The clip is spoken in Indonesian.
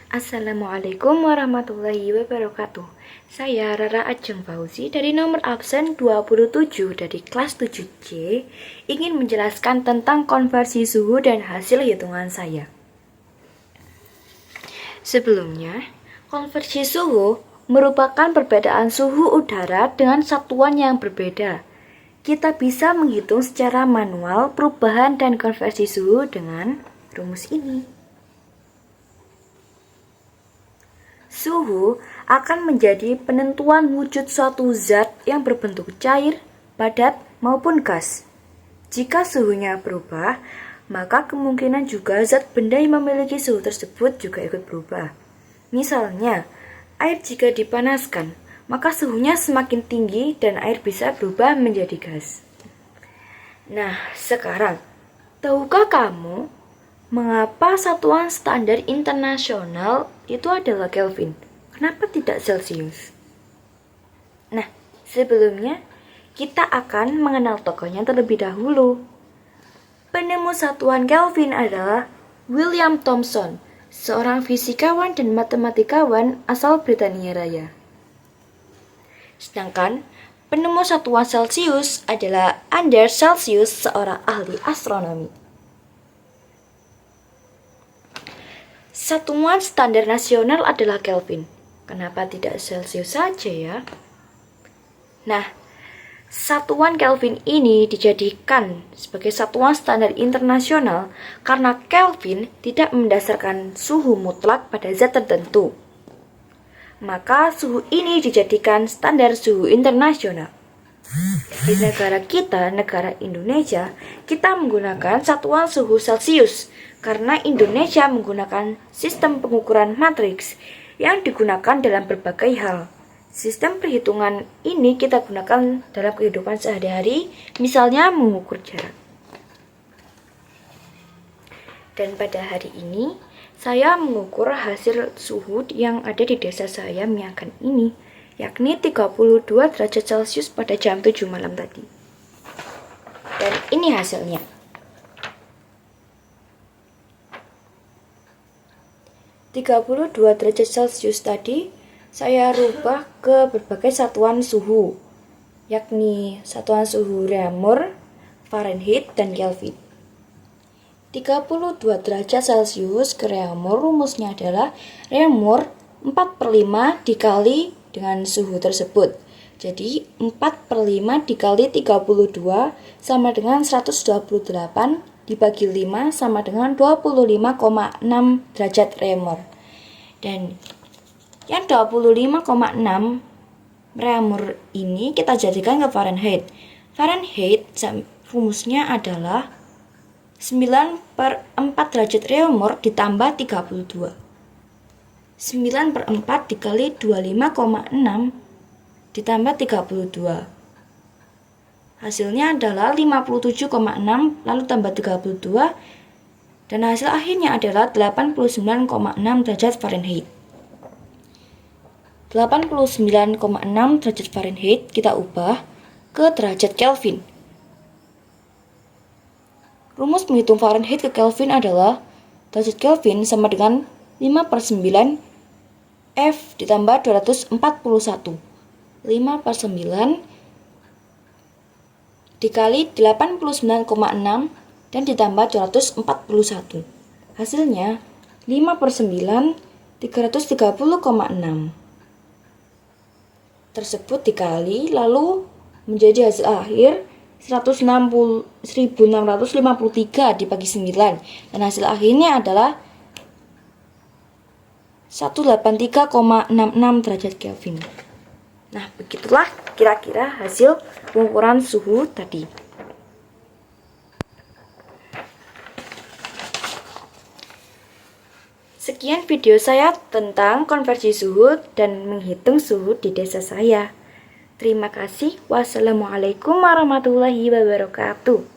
Assalamualaikum warahmatullahi wabarakatuh. Saya Rara Ajeng Fauzi dari nomor absen 27 dari kelas 7C ingin menjelaskan tentang konversi suhu dan hasil hitungan saya. Sebelumnya, konversi suhu merupakan perbedaan suhu udara dengan satuan yang berbeda. Kita bisa menghitung secara manual perubahan dan konversi suhu dengan rumus ini. Suhu akan menjadi penentuan wujud suatu zat yang berbentuk cair, padat, maupun gas. Jika suhunya berubah, maka kemungkinan juga zat benda yang memiliki suhu tersebut juga ikut berubah. Misalnya, air jika dipanaskan, maka suhunya semakin tinggi dan air bisa berubah menjadi gas. Nah, sekarang, tahukah kamu mengapa satuan standar internasional itu adalah Kelvin? Kenapa tidak Celsius? Nah, sebelumnya kita akan mengenal tokohnya terlebih dahulu. Penemu satuan Kelvin adalah William Thomson, seorang fisikawan dan matematikawan asal Britania Raya. Sedangkan penemu satuan Celsius adalah Anders Celsius, seorang ahli astronomi. Satuan standar nasional adalah Kelvin. Kenapa tidak Celsius saja ya? Nah, satuan Kelvin ini dijadikan sebagai satuan standar internasional karena Kelvin tidak mendasarkan suhu mutlak pada zat tertentu. Maka suhu ini dijadikan standar suhu internasional. Di negara kita, negara Indonesia, kita menggunakan satuan suhu Celsius karena Indonesia menggunakan sistem pengukuran matriks yang digunakan dalam berbagai hal. Sistem perhitungan ini kita gunakan dalam kehidupan sehari-hari, misalnya mengukur jarak. Dan pada hari ini, saya mengukur hasil suhu yang ada di desa saya Miakan ini, yakni 32 derajat Celcius pada jam 7 malam tadi. Dan ini hasilnya. 32 derajat Celcius tadi saya rubah ke berbagai satuan suhu, yakni satuan suhu Reaumur, Fahrenheit, dan Kelvin. 32 derajat Celcius ke Reaumur rumusnya adalah Reaumur 4/5 dikali dengan suhu tersebut. Jadi 4/5 dikali 32 sama dengan 128 dibagi 5 sama dengan 25,6 derajat Reaumur. Dan yang 25,6 Reaumur ini kita jadikan ke Fahrenheit. Fahrenheit rumusnya adalah 9/4 derajat Reaumur ditambah 32. 9/4 dikali 25,6 ditambah 32. Hasilnya adalah 57,6 lalu tambah 32 dan hasil akhirnya adalah 89,6 derajat Fahrenheit. 89,6 derajat Fahrenheit kita ubah ke derajat Kelvin. Rumus menghitung Fahrenheit ke Kelvin adalah derajat Kelvin sama dengan 5/9 F ditambah 241. 5/9 dikali 89,6 dan ditambah 241. Hasilnya 5/9 330,6. Tersebut dikali lalu menjadi hasil akhir 1653 dibagi 9 dan hasil akhirnya adalah 183,66 derajat Kelvin. Nah, begitulah kira-kira hasil pengukuran suhu tadi. Sekian video saya tentang konversi suhu dan menghitung suhu di desa saya. Terima kasih. Wassalamualaikum warahmatullahi wabarakatuh.